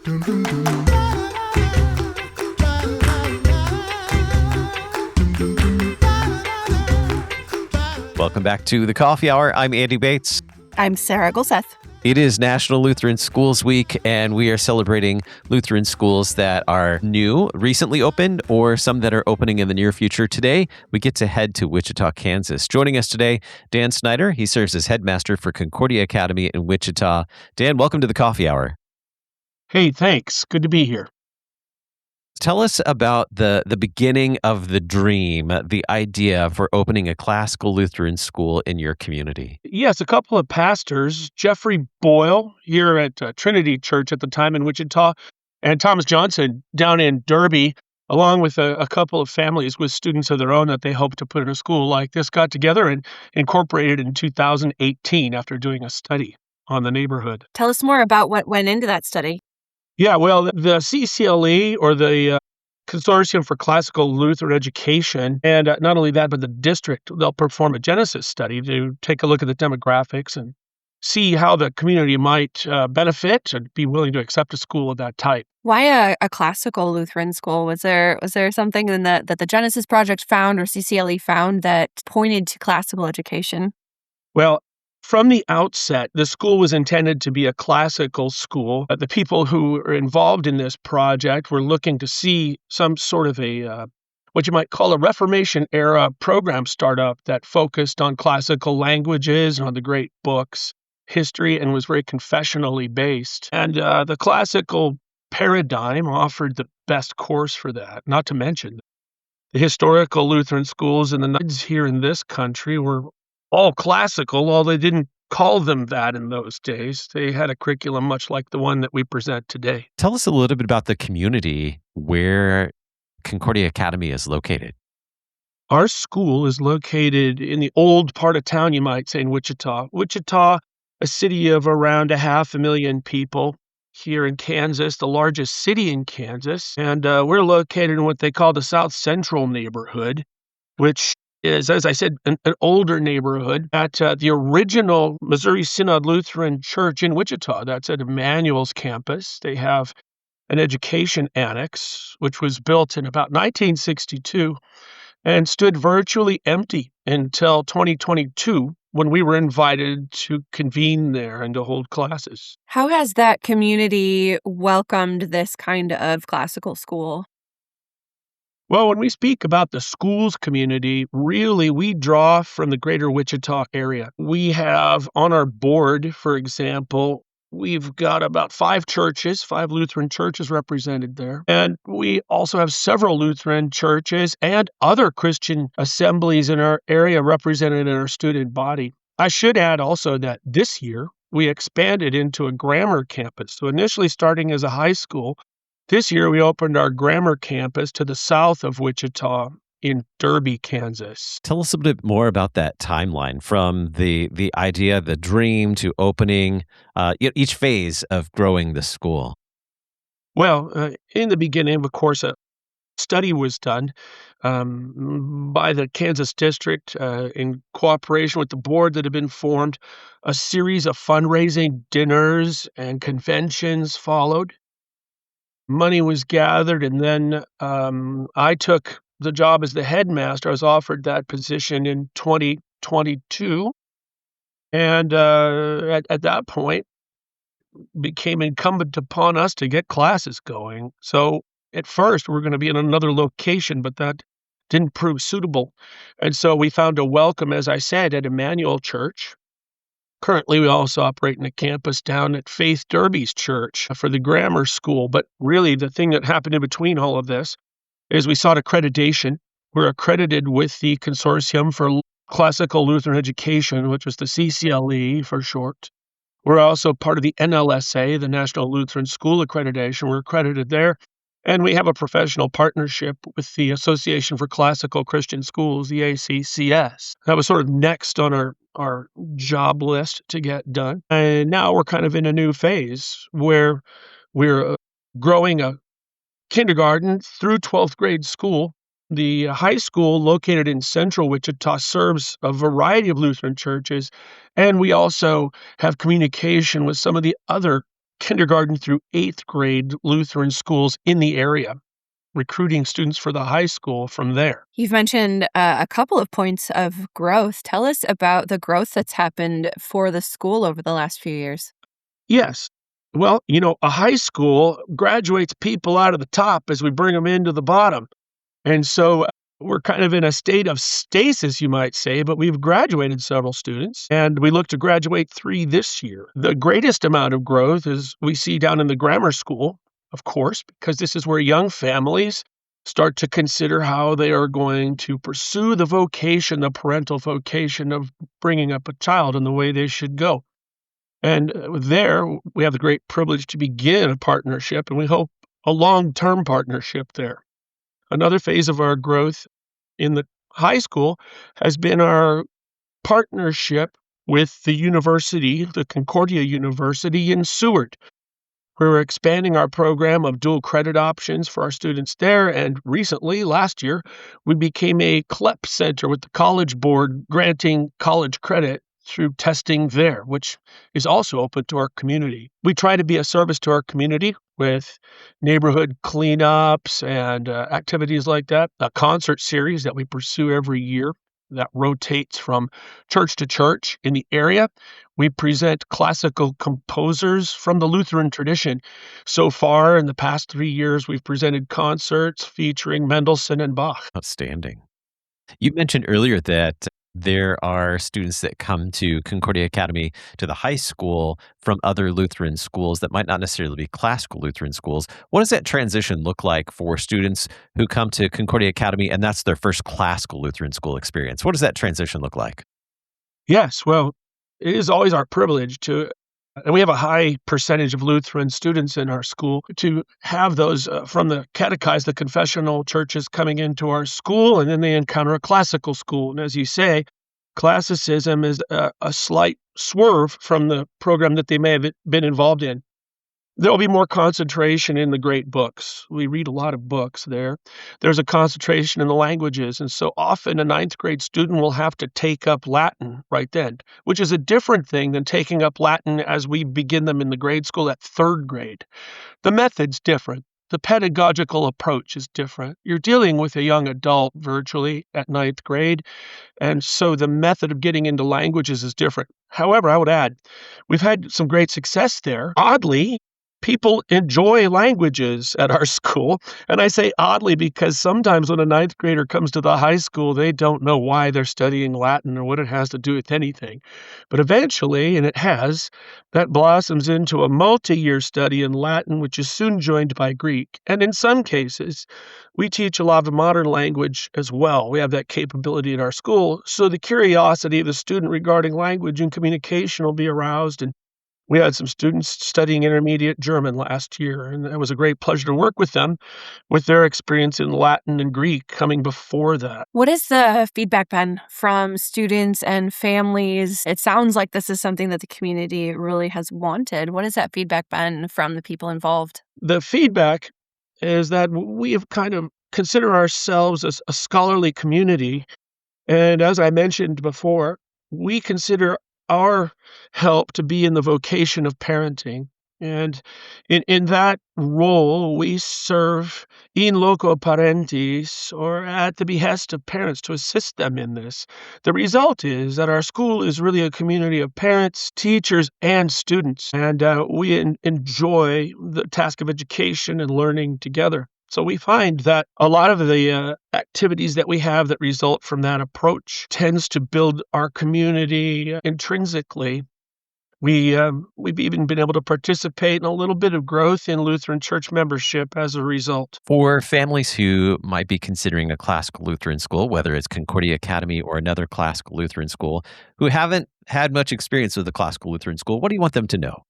Welcome back to the Coffee Hour. I'm Andy Bates. I'm Sarah Gulseth. It is National Lutheran Schools Week, and we are celebrating Lutheran schools that are new, recently opened, or some that are opening in the near future. Today, we get to head to Wichita, Kansas. Joining us today, Dan Snyder. He serves as headmaster for Concordia Academy in Wichita. Dan, welcome to the Coffee Hour. Hey, thanks. Good to be here. Tell us about the beginning of the dream, the idea for opening a classical Lutheran school in your community. Yes, a couple of pastors, Jeffrey Boyle here at Trinity Church at the time in Wichita, and Thomas Johnson down in Derby, along with a couple of families with students of their own that they hope to put in a school like this, got together and incorporated in 2018 after doing a study on the neighborhood. Tell us more about what went into that study. Yeah, well, the CCLE, or the Consortium for Classical Lutheran Education, and not only that, but the district, they'll perform a Genesis study to take a look at the demographics and see how the community might benefit and be willing to accept a school of that type. Why a classical Lutheran school? Was there something in that the Genesis Project found or CCLE found that pointed to classical education? Well, from the outset, the school was intended to be a classical school. The people who were involved in this project were looking to see some sort of what you might call a Reformation-era program startup that focused on classical languages and on the great books, history, and was very confessionally based. And the classical paradigm offered the best course for that, not to mention the historical Lutheran schools in the 90s here in this country were all classical, although they didn't call them that in those days. They had a curriculum much like the one that we present today. Tell us a little bit about the community where Concordia Academy is located. Our school is located in the old part of town, you might say, in Wichita. Wichita, a city of around 500,000 people here in Kansas, the largest city in Kansas. And we're located in what they call the South Central neighborhood, which is, as I said, an older neighborhood at the original Missouri Synod Lutheran Church in Wichita. That's at Emmanuel's campus. They have an education annex, which was built in about 1962 and stood virtually empty until 2022, when we were invited to convene there and to hold classes. How has that community welcomed this kind of classical school? Well, when we speak about the schools community, really we draw from the greater Wichita area. We have on our board, for example, we've got about 5 Lutheran churches represented there. And we also have several Lutheran churches and other Christian assemblies in our area represented in our student body. I should add also that this year we expanded into a grammar campus. So initially starting as a high school, this year, we opened our grammar campus to the south of Wichita in Derby, Kansas. Tell us a bit more about that timeline from the idea, the dream, to opening each phase of growing the school. Well, in the beginning, of course, a study was done by the Kansas district in cooperation with the board that had been formed. A series of fundraising dinners and conventions followed. Money was gathered, and then I took the job as the headmaster. I was offered that position in 2022, and at that point, it became incumbent upon us to get classes going. So at first, we were going to be in another location, but that didn't prove suitable. And so we found a welcome, as I said, at Emmanuel Church. Currently, we also operate in a campus down at Faith Derby's church for the grammar school. But really, the thing that happened in between all of this is we sought accreditation. We're accredited with the Consortium for Classical Lutheran Education, which was the CCLE for short. We're also part of the NLSA, the National Lutheran School Accreditation. We're accredited there. And we have a professional partnership with the Association for Classical Christian Schools, the ACCS. That was sort of next on our job list to get done. And now we're kind of in a new phase where we're growing a kindergarten through 12th grade school. The high school located in central Wichita serves a variety of Lutheran churches, and we also have communication with some of the other kindergarten through 8th grade Lutheran schools in the area, recruiting students for the high school from there. You've mentioned a couple of points of growth. Tell us about the growth that's happened for the school over the last few years. Yes. Well, a high school graduates people out of the top as we bring them into the bottom. And so we're kind of in a state of stasis, you might say, but we've graduated several students, and we look to graduate 3 this year. The greatest amount of growth is we see down in the grammar school, of course, because this is where young families start to consider how they are going to pursue the vocation, the parental vocation of bringing up a child and the way they should go. And there, we have the great privilege to begin a partnership, and we hope a long-term partnership there. Another phase of our growth in the high school has been our partnership with the university, the Concordia University in Seward. We're expanding our program of dual credit options for our students there, and recently, last year, we became a CLEP center with the College Board granting college credit through testing there, which is also open to our community. We try to be a service to our community with neighborhood cleanups and activities like that, a concert series that we pursue every year that rotates from church to church in the area. We present classical composers from the Lutheran tradition. So far, in the past 3 years, we've presented concerts featuring Mendelssohn and Bach. Outstanding. You mentioned earlier that there are students that come to Concordia Academy to the high school from other Lutheran schools that might not necessarily be classical Lutheran schools. What does that transition look like for students who come to Concordia Academy and that's their first classical Lutheran school experience? What does that transition look like? Yes, well, it is always our privilege to, and we have a high percentage of Lutheran students in our school, to have those from the catechized, the confessional churches coming into our school, and then they encounter a classical school. And as you say, classicism is a slight swerve from the program that they may have been involved in. There will be more concentration in the great books. We read a lot of books there. There's a concentration in the languages, and so often a 9th grade student will have to take up Latin right then, which is a different thing than taking up Latin as we begin them in the grade school at 3rd grade. The method's different. The pedagogical approach is different. You're dealing with a young adult virtually at 9th grade, and so the method of getting into languages is different. However, I would add, we've had some great success there. Oddly, people enjoy languages at our school, and I say oddly because sometimes when a 9th grader comes to the high school, they don't know why they're studying Latin or what it has to do with anything. But eventually, and it has, that blossoms into a multi-year study in Latin, which is soon joined by Greek. And in some cases, we teach a lot of modern language as well. We have that capability in our school, so the curiosity of the student regarding language and communication will be aroused. And we had some students studying intermediate German last year, and it was a great pleasure to work with them with their experience in Latin and Greek coming before that. What has the feedback been from students and families? It sounds like this is something that the community really has wanted. What has that feedback been from the people involved? The feedback is that we have kind of consider ourselves as a scholarly community, and as I mentioned before, we consider our help to be in the vocation of parenting. And in that role, we serve in loco parentis, or at the behest of parents, to assist them in this. The result is that our school is really a community of parents, teachers, and students, and we enjoy the task of education and learning together. So we find that a lot of the activities that we have that result from that approach tends to build our community intrinsically. We've even been able to participate in a little bit of growth in Lutheran church membership as a result. For families who might be considering a classical Lutheran school, whether it's Concordia Academy or another classical Lutheran school, who haven't had much experience with the classical Lutheran school, what do you want them to know?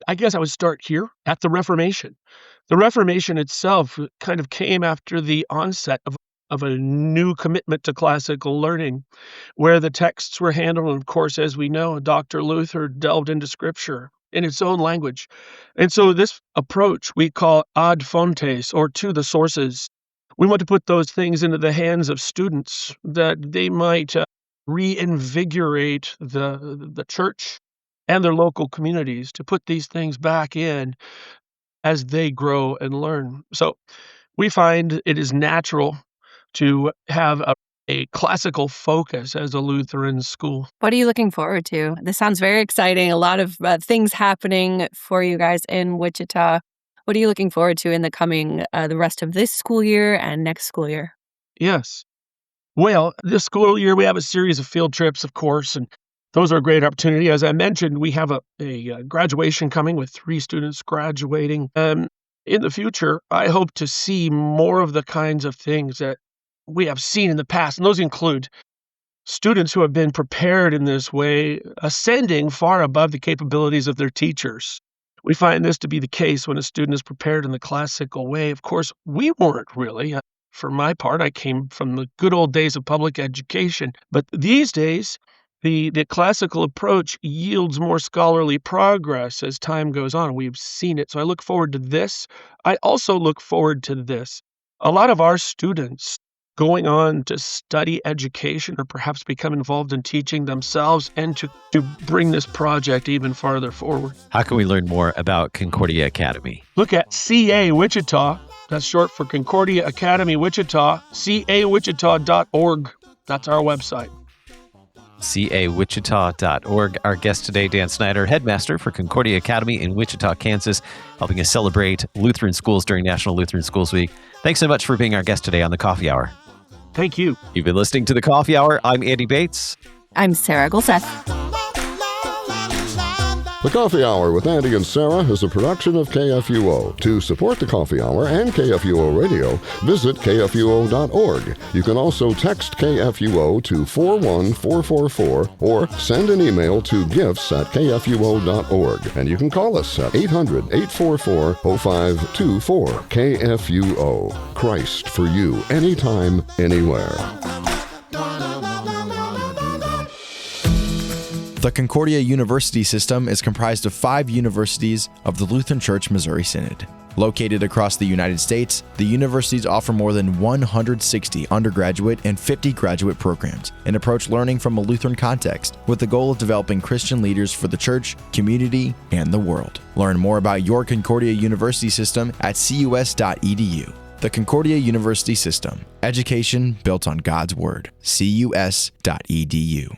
I guess I would start here at the Reformation. The Reformation itself kind of came after the onset of a new commitment to classical learning, where the texts were handled. And of course, as we know, Dr. Luther delved into Scripture in its own language. And so this approach we call ad fontes, or to the sources. We want to put those things into the hands of students that they might reinvigorate the church and their local communities to put these things back in as they grow and learn. So we find it is natural to have a classical focus as a Lutheran school. What are you looking forward to? This sounds very exciting. A lot of things happening for you guys in Wichita. What are you looking forward to in the coming, the rest of this school year and next school year? Yes. Well, this school year, we have a series of field trips, of course, and those are a great opportunity. As I mentioned, we have a graduation coming with 3 students graduating. In the future, I hope to see more of the kinds of things that we have seen in the past, and those include students who have been prepared in this way, ascending far above the capabilities of their teachers. We find this to be the case when a student is prepared in the classical way. Of course, we weren't really. For my part, I came from the good old days of public education. But these days, the classical approach yields more scholarly progress as time goes on. We've seen it. So I look forward to this. I also look forward to this. A lot of our students going on to study education or perhaps become involved in teaching themselves and to bring this project even farther forward. How can we learn more about Concordia Academy? Look at CA Wichita. That's short for Concordia Academy Wichita, cawichita.org. That's our website. cawichita.org. Our guest today, Dan Snyder, Headmaster for Concordia Academy in Wichita, Kansas, helping us celebrate Lutheran schools during National Lutheran Schools Week. Thanks so much for being our guest today on The Coffee Hour. Thank you. You've been listening to The Coffee Hour. I'm Andy Bates. I'm Sarah Golseth. The Coffee Hour with Andy and Sarah is a production of KFUO. To support the Coffee Hour and KFUO Radio, visit kfuo.org. You can also text KFUO to 41444 or send an email to gifts@kfuo.org. And you can call us at 800-844-0524. KFUO. Christ for you, anytime, anywhere. The Concordia University system is comprised of 5 universities of the Lutheran Church Missouri Synod. Located across the United States, the universities offer more than 160 undergraduate and 50 graduate programs and approach learning from a Lutheran context with the goal of developing Christian leaders for the church, community, and the world. Learn more about your Concordia University system at cus.edu. The Concordia University System. Education built on God's Word. cus.edu.